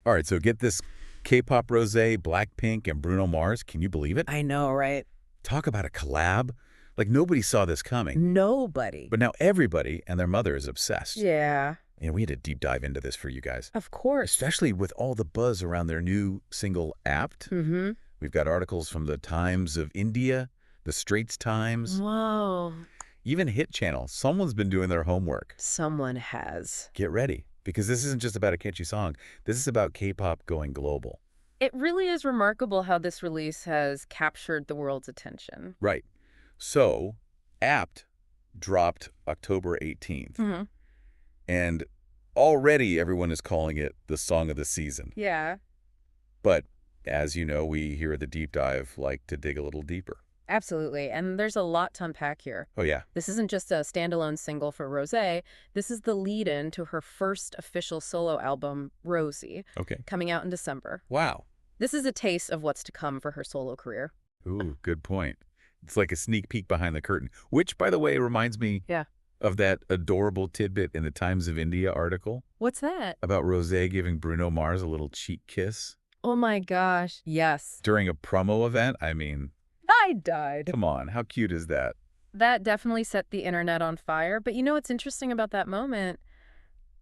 All right, so get this: K-pop Rosé, Blackpink, and Bruno Mars. Can you believe it? I know, right? Talk about a collab. Like, nobody saw this coming. Nobody. But now everybody and their mother is obsessed. Yeah, And we had to deep dive into this for you guys, of course. especially with all the buzz around their new single, Apt. Mm-hmm. We've got articles from the Times of India, the Straits Times, Whoa. even Hit Channel. Someone's been doing their homework. Someone has. Get ready, because this isn't just about a catchy song. This is about K-pop going global. It really is remarkable how this release has captured the world's attention. Right. So, Apt dropped October 18th. Mm-hmm. And already everyone is calling it the song of the season. Yeah, But as you know, we here at the Deep Dive like to dig a little deeper. absolutely. And there's a lot to unpack here. Oh, yeah. This isn't just a standalone single for Rosé. This is the lead-in to her first official solo album, Rosie, Okay. coming out in December. Wow. This is a taste of what's to come for her solo career. Ooh, good point. It's like a sneak peek behind the curtain, which, by the way, reminds me Yeah. of that adorable tidbit in the Times of India article What's that? about Rosé giving Bruno Mars a little cheek kiss Oh my gosh. Yes. during a promo event. I mean, I died. come on, how cute is that? That definitely set the internet on fire. But you know what's interesting about that moment?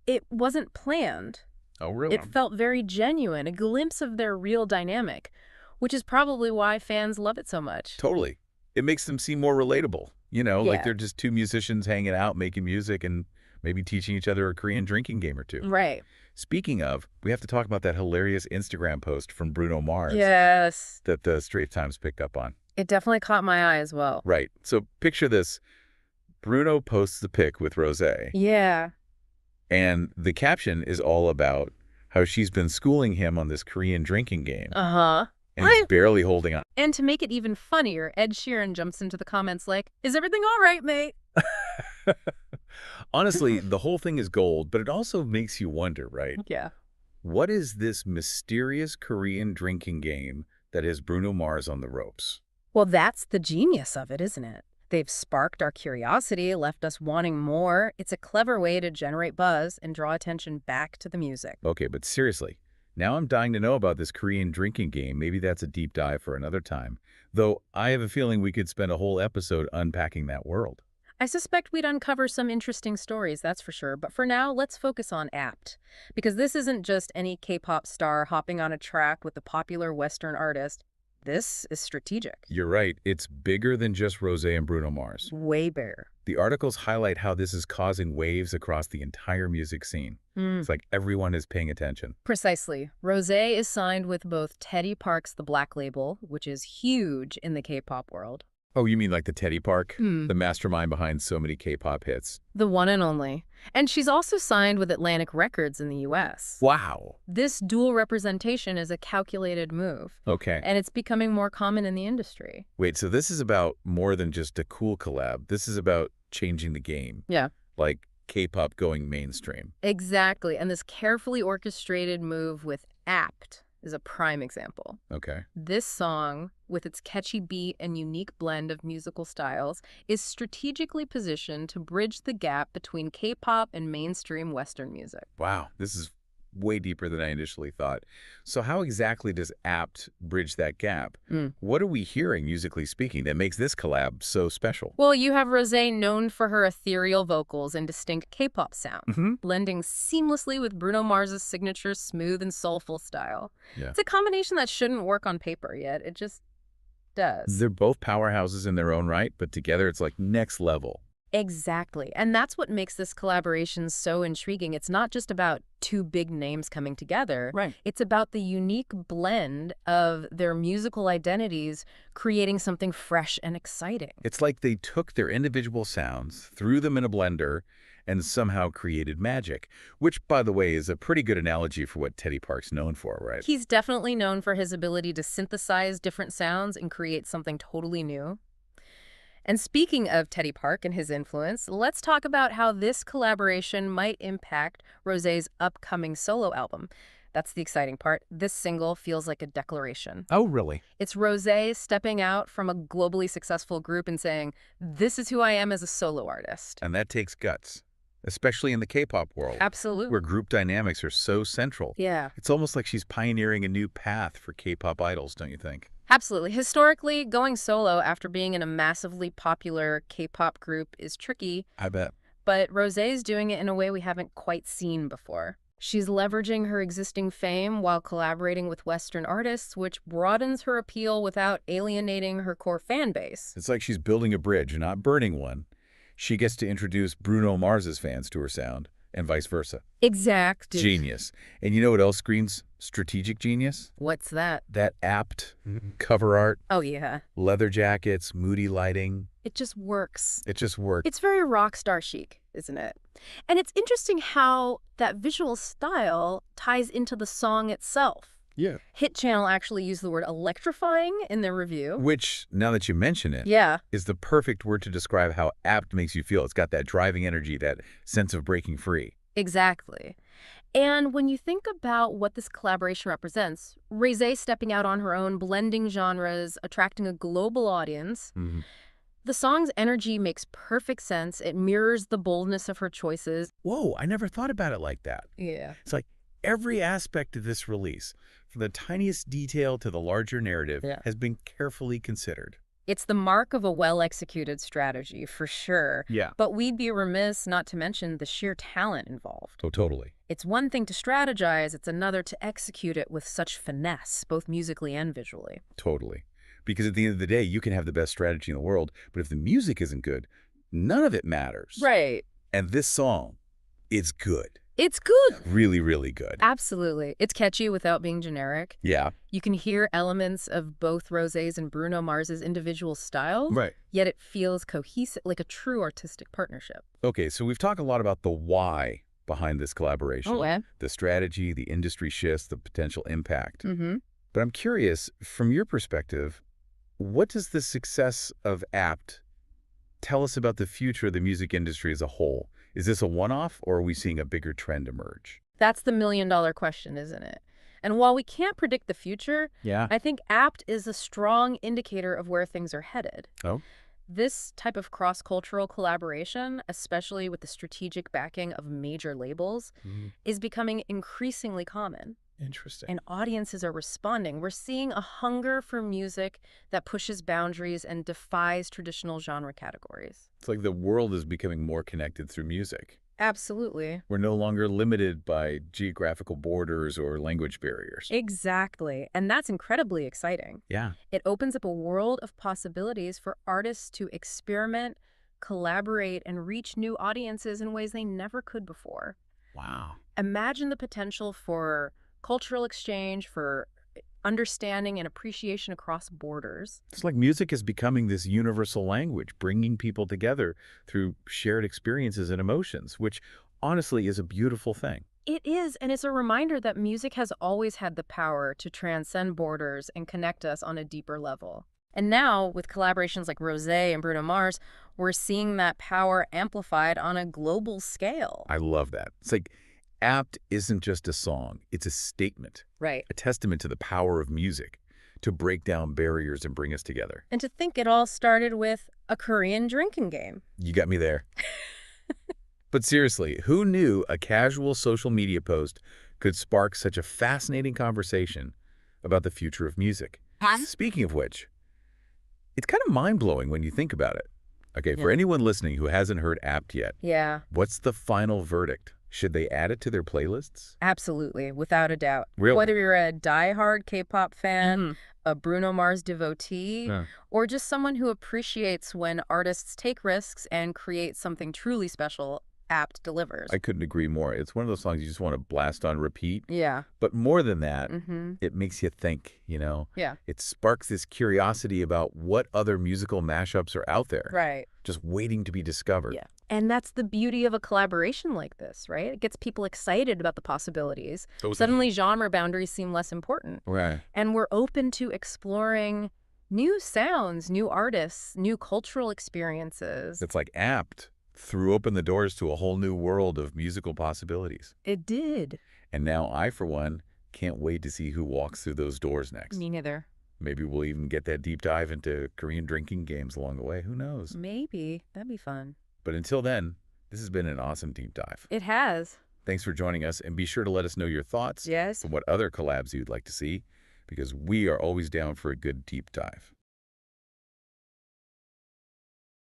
It wasn't planned. Oh, really? It felt very genuine, a glimpse of their real dynamic, which is probably why fans love it so much. Totally. It makes them seem more relatable. You know, like Yeah. they're just two musicians hanging out, making music, and maybe teaching each other a Korean drinking game or two. Right. Speaking of, we have to talk about that hilarious Instagram post from Bruno Mars Yes. that the Straits Times picked up on. It definitely caught my eye as well. Right. So picture this. Bruno posts the pic with Rosé, Yeah. and the caption is all about how she's been schooling him on this Korean drinking game, Uh-huh. and he's barely holding on. And to make it even funnier, Ed Sheeran jumps into the comments like, "Is everything all right, mate?" Honestly, the whole thing is gold, but it also makes you wonder, right? Yeah. What is this mysterious Korean drinking game that has Bruno Mars on the ropes? Well, that's the genius of it, isn't it? They've sparked our curiosity, left us wanting more. It's a clever way to generate buzz and draw attention back to the music. Okay, but seriously, now I'm dying to know about this Korean drinking game. Maybe that's a deep dive for another time. Though I have a feeling we could spend a whole episode unpacking that world. I suspect we'd uncover some interesting stories, that's for sure. But for now, let's focus on Apt. Because this isn't just any K-pop star hopping on a track with a popular Western artist. This is strategic. You're right. It's bigger than just Rosé and Bruno Mars. Way bigger. The articles highlight how this is causing waves across the entire music scene. It's like everyone is paying attention. Precisely. Rosé is signed with both Teddy Park's The Black Label, which is huge in the K-pop world. Oh, you mean like the Teddy Park? Hmm. The mastermind behind so many K-pop hits. The one and only. And she's also signed with Atlantic Records in the U.S. Wow. This dual representation is a calculated move, Okay. and it's becoming more common in the industry. Wait, so this is about more than just a cool collab. This is about changing the game. Yeah. Like K-pop going mainstream. Exactly. And this carefully orchestrated move with Apt is a prime example. Okay. This song, with its catchy beat and unique blend of musical styles, is strategically positioned to bridge the gap between K-pop and mainstream Western music. Wow. This is way deeper than I initially thought. So how exactly does Apt bridge that gap? What are we hearing, musically speaking, that makes this collab so special? Well, you have Rosé known for her ethereal vocals and distinct K-pop sound, blending seamlessly with Bruno Mars's signature smooth and soulful style. Yeah. It's a combination that shouldn't work on paper, yet it just does. They're both powerhouses in their own right, but together it's like next level. Exactly. And that's what makes this collaboration so intriguing. It's not just about two big names coming together. Right. It's about the unique blend of their musical identities creating something fresh and exciting. It's like they took their individual sounds, threw them in a blender, and somehow created magic, which, by the way, is a pretty good analogy for what Teddy Park's known for, right? He's definitely known for his ability to synthesize different sounds and create something totally new. And speaking of Teddy Park and his influence, let's talk about how this collaboration might impact Rosé's upcoming solo album. That's the exciting part. This single feels like a declaration. Oh, really? It's Rosé stepping out from a globally successful group and saying, "This is who I am as a solo artist." And that takes guts. especially in the K-pop world, Absolutely. where group dynamics are so central. Yeah. It's almost like she's pioneering a new path for K-pop idols, don't you think? Absolutely. Historically, going solo after being in a massively popular K-pop group is tricky, I bet. but Rosé's doing it in a way we haven't quite seen before. She's leveraging her existing fame while collaborating with Western artists, which broadens her appeal without alienating her core fan base. It's like she's building a bridge, not burning one. She gets to introduce Bruno Mars's fans to her sound, and vice versa. Exactly. Genius. And you know what else screams strategic genius? What's that? That apt cover art, Oh, yeah. leather jackets, moody lighting. It just works. It just worked. It's very rock star chic, isn't it? And it's interesting how that visual style ties into the song itself. Yeah. Hit Channel actually used the word electrifying in their review. Which, now that you mention it, Yeah. is the perfect word to describe how apt makes you feel. It's got that driving energy, that sense of breaking free. Exactly. And when you think about what this collaboration represents, Rosé stepping out on her own, blending genres, attracting a global audience, the song's energy makes perfect sense. It mirrors the boldness of her choices. Whoa, I never thought about it like that. Yeah. It's like every aspect of this release, from the tiniest detail to the larger narrative, has been carefully considered. It's the mark of a well-executed strategy, for sure. Yeah. But we'd be remiss not to mention the sheer talent involved. Oh, totally. It's one thing to strategize, it's another to execute it with such finesse, both musically and visually. Totally. Because at the end of the day, you can have the best strategy in the world, but if the music isn't good, none of it matters. Right. And this song is good. It's good. Really, really good. Absolutely. It's catchy without being generic. Yeah. You can hear elements of both Rosé's and Bruno Mars's individual styles. Right. Yet it feels cohesive, like a true artistic partnership. Okay, so we've talked a lot about the why behind this collaboration. Oh, yeah. The strategy, the industry shifts, the potential impact. Mm-hmm. But I'm curious, from your perspective, what does the success of Apt tell us about the future of the music industry as a whole? Is this a one-off, or are we seeing a bigger trend emerge? That's the million-dollar question, isn't it? And while we can't predict the future, Yeah. I think Apt is a strong indicator of where things are headed. Oh? This type of cross-cultural collaboration, especially with the strategic backing of major labels, is becoming increasingly common. Interesting. And audiences are responding. We're seeing a hunger for music that pushes boundaries and defies traditional genre categories. It's like the world is becoming more connected through music. Absolutely. We're no longer limited by geographical borders or language barriers. Exactly. And that's incredibly exciting. Yeah. It opens up a world of possibilities for artists to experiment, collaborate, and reach new audiences in ways they never could before. Wow. Imagine the potential for cultural exchange, for understanding and appreciation across borders. It's like music is becoming this universal language, bringing people together through shared experiences and emotions, which honestly is a beautiful thing. It is, and it's a reminder that music has always had the power to transcend borders and connect us on a deeper level. And now, with collaborations like Rosé and Bruno Mars, we're seeing that power amplified on a global scale. I love that. It's like Apt isn't just a song, it's a statement. Right. A testament to the power of music to break down barriers and bring us together. And to think it all started with a Korean drinking game. You got me there. But seriously, who knew a casual social media post could spark such a fascinating conversation about the future of music? Speaking of which, it's kind of mind-blowing when you think about it. Okay, for anyone listening who hasn't heard Apt yet, Yeah. what's the final verdict? Should they add it to their playlists? Absolutely, without a doubt. Really? Whether you're a diehard K-pop fan, a Bruno Mars devotee, or just someone who appreciates when artists take risks and create something truly special, Apt delivers. I couldn't agree more. It's one of those songs you just want to blast on repeat. Yeah. But more than that, it makes you think, you know? Yeah. It sparks this curiosity about what other musical mashups are out there. Right. Just waiting to be discovered. Yeah. And that's the beauty of a collaboration like this, right? It gets people excited about the possibilities. Suddenly, genre boundaries seem less important. Right. And we're open to exploring new sounds, new artists, new cultural experiences. It's like Apt threw open the doors to a whole new world of musical possibilities. It did. And now I, for one, can't wait to see who walks through those doors next. Me neither. Maybe we'll even get that deep dive into Korean drinking games along the way. Who knows? Maybe. That'd be fun. But until then, This has been an awesome deep dive. It has. Thanks for joining us, and be sure to let us know your thoughts Yes. and what other collabs you'd like to see, because we are always down for a good deep dive.